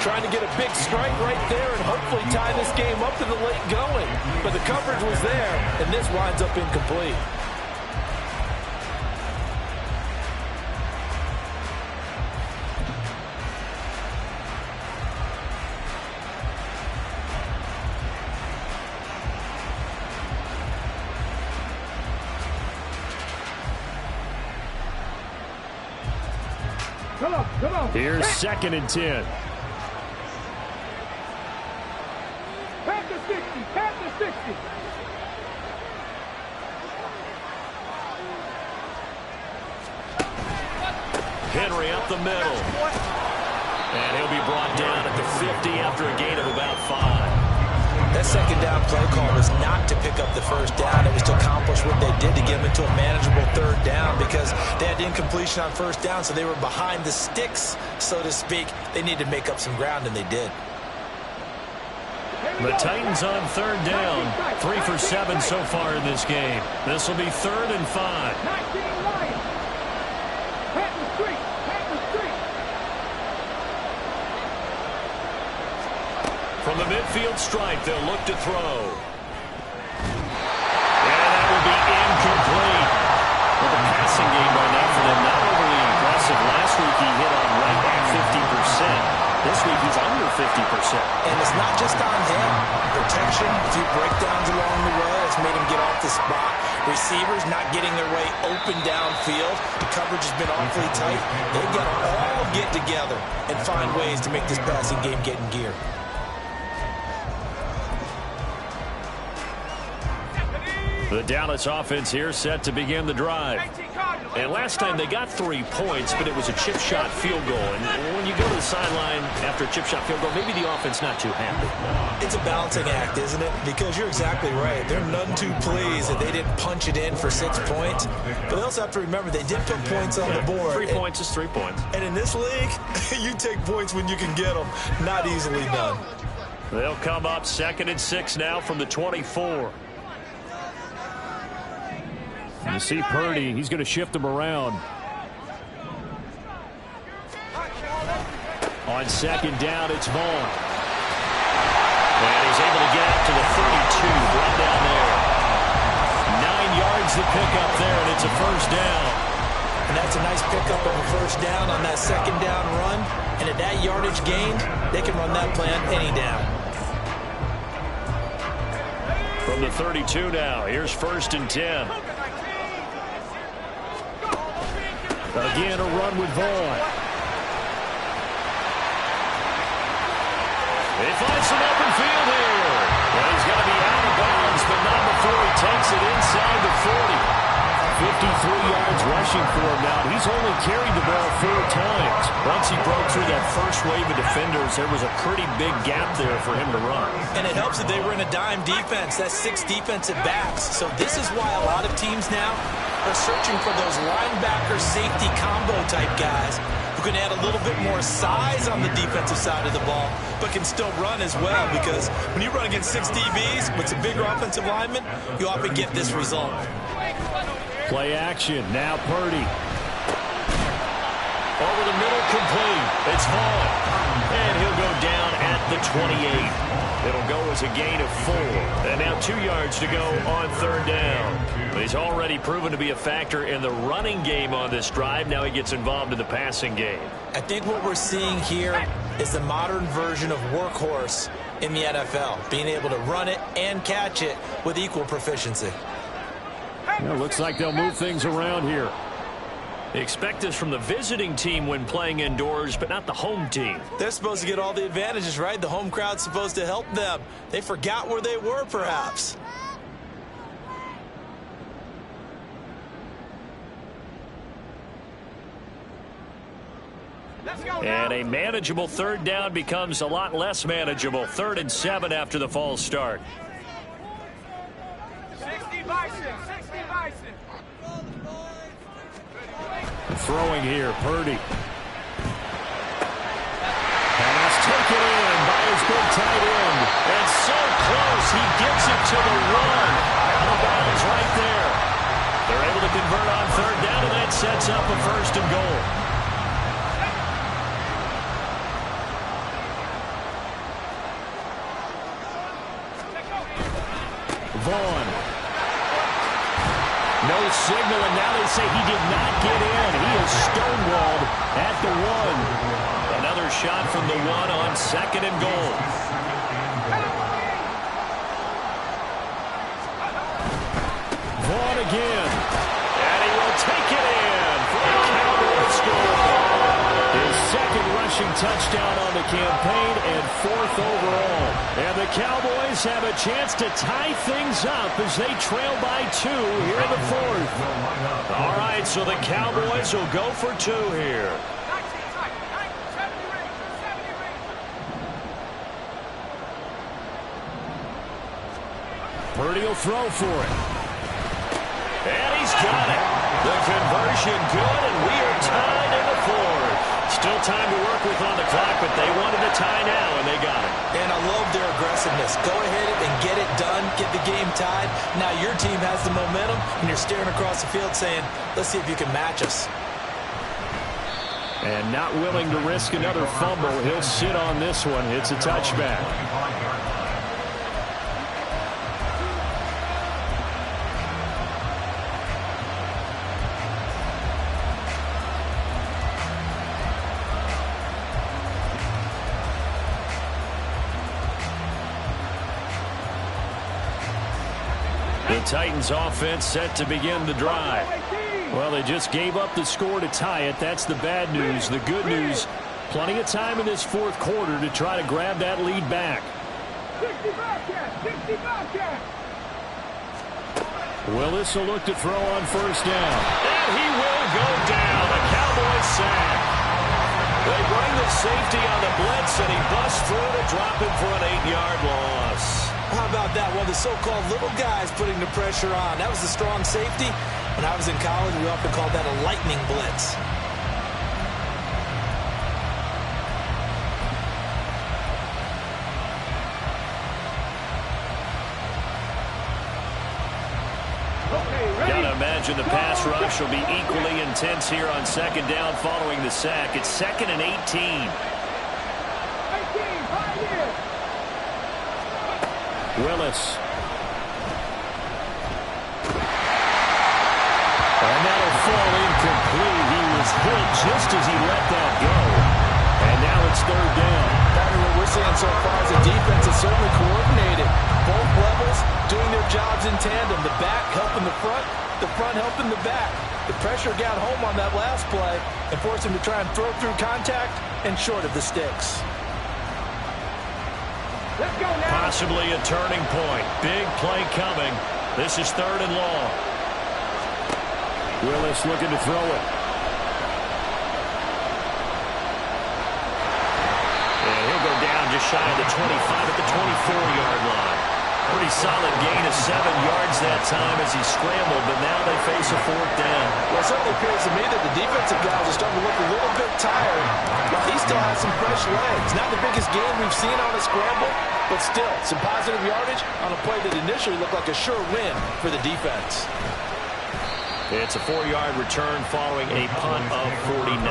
Speaker 3: Trying to get a big strike right there and hopefully tie this game up in the late going. But the coverage was there, and this winds up incomplete.
Speaker 2: Come on.
Speaker 5: Here's 2nd and 10.
Speaker 2: Past the 60, past the 60.
Speaker 1: Henry up the middle. And he'll be brought down at the 50 after a gain of about 5.
Speaker 4: That second down play call was not to pick up the first down. It was to accomplish what they did to get them into a manageable 3rd down because they had incompletion on first down, so they were behind the sticks, so to speak. They needed to make up some ground, and they did.
Speaker 1: The Titans on 3rd down. 3 for 7 so far in this game. This will be 3rd and 5.
Speaker 2: 19 Lions. Pat the street.
Speaker 1: From the midfield stripe, they'll look to throw. And that will be incomplete. Well, the passing game by now for them not overly impressive. Last week he hit on right at 50%. This week he's under 50%.
Speaker 4: And it's not just on him. Protection, a few breakdowns along the way has made him get off the spot. Receivers not getting their way open downfield. The coverage has been awfully tight. They've got to all get together and find ways to make this passing game get in gear.
Speaker 1: The Dallas offense here set to begin the drive. And last time they got 3 points, but it was a chip shot field goal. And when you go to the sideline after a chip shot field goal, maybe the offense not too happy.
Speaker 4: It's a balancing act, isn't it? Because you're exactly right. They're none too pleased that they didn't punch it in for 6 points. But they also have to remember they did put points on the board.
Speaker 1: 3 points is 3 points.
Speaker 4: And in this league, you take points when you can get them. Not easily done.
Speaker 1: They'll come up 2nd and 6 now from the 24.
Speaker 5: You see Purdy, he's going to shift them around. On 2nd down, it's Vaughn.
Speaker 1: And he's able to get up to the 32, brought down there. 9 yards to pick up there, and it's a first down.
Speaker 4: And that's a nice pickup of a first down on that 2nd down run. And at that yardage gained, they can run that play on any down.
Speaker 1: From the 32 now, here's 1st and 10.
Speaker 5: Again, a run with Vaughn.
Speaker 1: They find some open field here. Well, he's going to be out of bounds, but not before he takes it inside the 40. 53 yards rushing for him now. He's only carried the ball 4 times. Once he broke through that first wave of defenders, there was a pretty big gap there for him to run.
Speaker 4: And it helps that they were in a dime defense. That's 6 defensive backs. So this is why a lot of teams now are searching for those linebacker safety combo type guys who can add a little bit more size on the defensive side of the ball, but can still run as well, because when you run against 6 DBs with some bigger offensive linemen, you often get this result.
Speaker 5: Play action. Now Purdy.
Speaker 1: Over the middle, complete. It's Vaughn. And he'll go down at the 28. It'll go as a gain of 4. And now 2 yards to go on 3rd down. But he's already proven to be a factor in the running game on this drive. Now he gets involved in the passing game.
Speaker 4: I think what we're seeing here is the modern version of workhorse in the NFL, being able to run it and catch it with equal proficiency.
Speaker 5: Well, looks like they'll move things around here.
Speaker 1: Expect this from the visiting team when playing indoors, but not the home team.
Speaker 4: They're supposed to get all the advantages, right? The home crowd's supposed to help them. They forgot where they were, perhaps.
Speaker 1: And a manageable 3rd down becomes a lot less manageable. 3rd and 7 after the false start.
Speaker 2: 60 Bison, 60 Bison.
Speaker 5: Throwing here, Purdy. Pass taken in by his big tight end.
Speaker 1: And so close, he gets it to the 1. Out of bounds right there. They're able to convert on 3rd down, and that sets up a 1st and goal.
Speaker 5: Vaughn.
Speaker 1: No signal, and now they say he did not get in. He is stonewalled at the 1. Another shot from the 1 on 2nd and goal.
Speaker 5: Vaughn again.
Speaker 1: And he will take it in for the Cowboys score.
Speaker 5: His 2nd rushing touchdown on the campaign and 4th overall. And the Cowboys have a chance to tie things up as they trail by 2 here in the 4th.
Speaker 1: All right, so the Cowboys will go for 2 here.
Speaker 5: Purdy will throw for it.
Speaker 1: And he's got it. The conversion good, and we are tied in the 4th. Still time to work with on the clock, but they wanted a tie now, and they got it.
Speaker 4: And I love their aggressiveness. Go ahead and get it done, get the game tied. Now your team has the momentum, and you're staring across the field saying, let's see if you can match us.
Speaker 5: And not willing to risk another fumble. He'll sit on this one. It's a touchback.
Speaker 1: The Titans offense set to begin the drive.
Speaker 5: Well, they just gave up the score to tie it. That's the bad news. The good news, plenty of time in this 4th quarter to try to grab that lead back.
Speaker 2: 60 Bobcats, 60 Bobcats.
Speaker 5: Willis will look to throw on 1st down.
Speaker 1: And he will go down. A Cowboys sack. They bring the safety on the blitz, and he busts through to drop him for an 8-yard loss.
Speaker 4: How about that? One of the so-called little guys putting the pressure on. That was the strong safety. When I was in college, we often called that a lightning blitz.
Speaker 1: Gotta imagine the pass rush will be equally intense here on 2nd down following the sack. It's 2nd and 18.
Speaker 5: Willis. And that'll fall incomplete. He was hit just as he let that go. And now it's 3rd down.
Speaker 4: What we're seeing so far is the defense is certainly coordinated. Both levels doing their jobs in tandem. The back helping the front helping the back. The pressure got home on that last play and forced him to try and throw through contact and short of the sticks.
Speaker 2: Let's go now.
Speaker 1: Possibly a turning point. Big play coming. This is 3rd and long.
Speaker 5: Willis looking to throw it.
Speaker 1: And he'll go down just shy of the 25 at the 24-yard line. Pretty solid gain of 7 yards that time as he scrambled, but now they face a 4th down.
Speaker 4: Well, it certainly appears to me that the defensive guys are starting to look a little bit tired, but he still has some fresh legs. Not the biggest gain we've seen on a scramble, but still some positive yardage on a play that initially looked like a sure win for the defense.
Speaker 1: It's a 4-yard return following a punt of 49.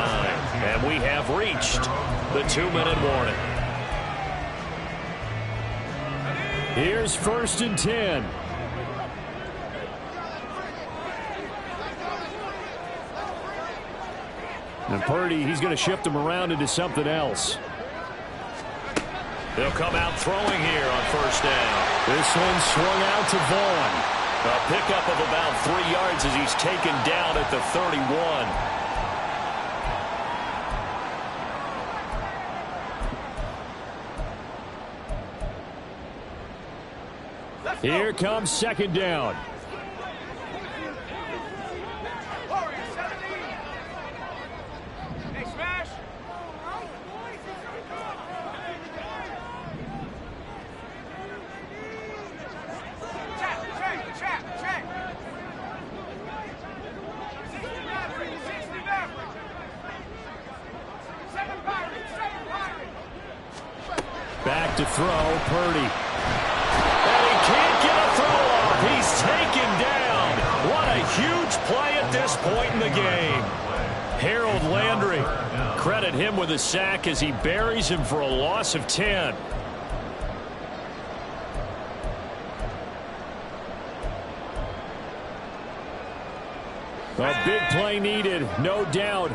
Speaker 1: And we have reached the 2-minute warning.
Speaker 5: Here's 1st and 10. And Purdy, he's going to shift him around into something else.
Speaker 1: They'll come out throwing here on 1st down.
Speaker 5: This one swung out to Vaughn.
Speaker 1: A pickup of about 3 yards as he's taken down at the 31.
Speaker 5: Here comes 2nd down. Back to throw, Purdy.
Speaker 1: And he can't get a throw off. He's taken down. What a huge play at this point in the game. Harold Landry, credit him with a sack as he buries him for a loss of 10.
Speaker 5: A big play needed, no doubt.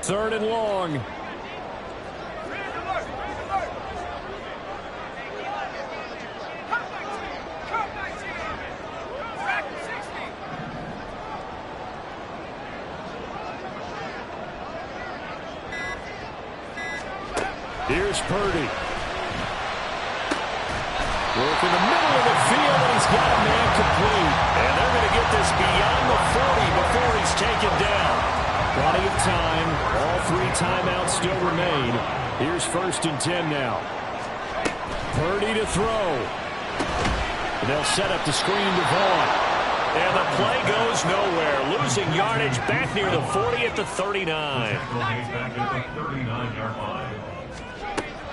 Speaker 5: 3rd and long. Here's Purdy. Work in the middle of the field, and he's got a man complete.
Speaker 1: And they're going to get this beyond the 40 before he's taken down.
Speaker 5: Plenty of time. All 3 timeouts still remain. Here's 1st and 10 now. Purdy to throw. And they'll set up the screen to Vaughn.
Speaker 1: And the play goes nowhere. Losing yardage back near the 40 at the 39.
Speaker 6: Back at the 39-yard line.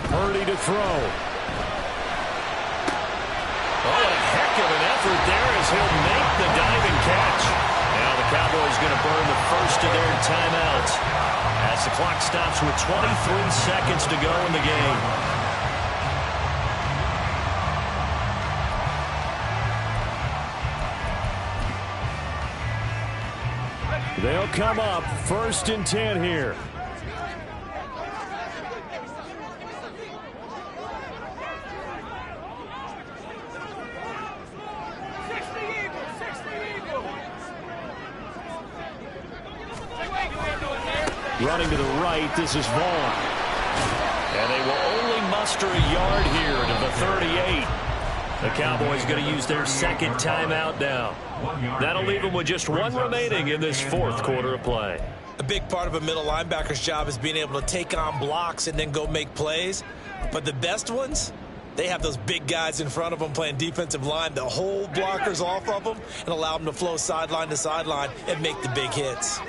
Speaker 5: Purdy to throw.
Speaker 1: Oh, a heck of an effort there as he'll make the diving catch. Now the Cowboys going to burn the first of their timeouts as the clock stops with 23 seconds to go in the game.
Speaker 5: They'll come up 1st and 10 here. Running to the right, this is Vaughn.
Speaker 1: And they will only muster a yard here to the 38. The Cowboys going to use their 2nd timeout now. That'll leave them with just 1 remaining in this 4th quarter of play.
Speaker 4: A big part of a middle linebacker's job is being able to take on blocks and then go make plays. But the best ones, they have those big guys in front of them playing defensive line that hold blockers off of them and allow them to flow sideline to sideline and make the big hits.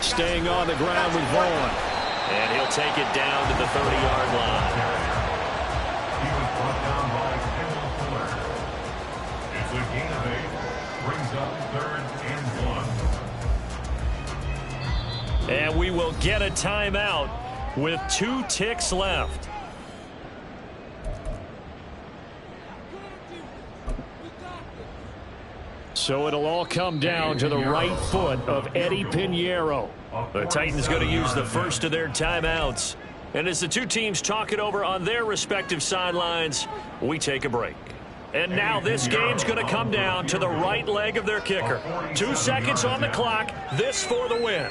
Speaker 5: Staying on the ground with Vaughn.
Speaker 1: And he'll take it down to the 30-yard line.
Speaker 6: He was brought down by Kendall Fuller. It's a gain of 8. Brings up 3rd and 1.
Speaker 1: And we will get a timeout with 2 ticks left.
Speaker 5: So it'll all come down to the right foot of Eddie Pinheiro.
Speaker 1: The Titans going to use the first of their timeouts. And as the 2 teams talk it over on their respective sidelines, we take a break. And now this game's going to come down to the right leg of their kicker. 2 seconds on the clock. This for the win.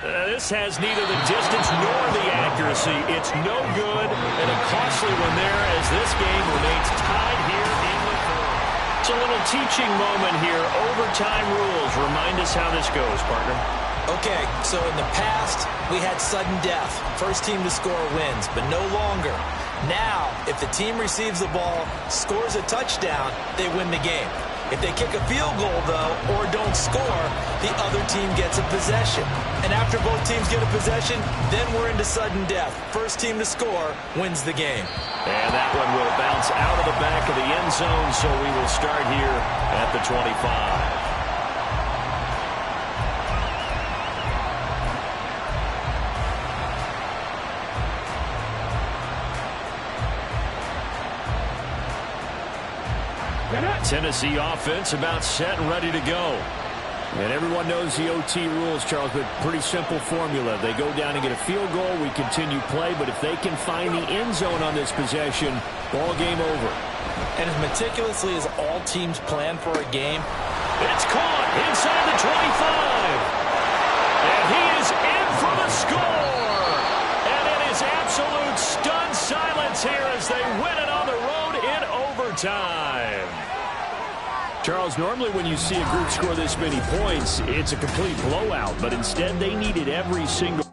Speaker 1: This has neither the distance nor the accuracy. It's no good and a costly one there as this game remains tied here in the 4th. It's a little teaching moment here. Overtime rules. Remind us how this goes, partner.
Speaker 4: Okay, so in the past, we had sudden death. First team to score wins, but no longer. Now, if the team receives the ball, scores a touchdown, they win the game. If they kick a field goal, though, or don't score, the other team gets a possession. And after both teams get a possession, then we're into sudden death. First team to score wins the game.
Speaker 1: And that one will bounce out of the back of the end zone, so we will start here at the 25. Tennessee offense about set and ready to go.
Speaker 5: And everyone knows the OT rules, Charles, but pretty simple formula. They go down and get a field goal, we continue play, but if they can find the end zone on this possession, ball game over.
Speaker 4: And as meticulously as all teams plan for a game,
Speaker 1: it's caught inside the 25. And he is in for the score. And it is absolute stunned silence here as they win it on the road in overtime.
Speaker 5: Charles, normally when you see a group score this many points, it's a complete blowout, but instead they needed every single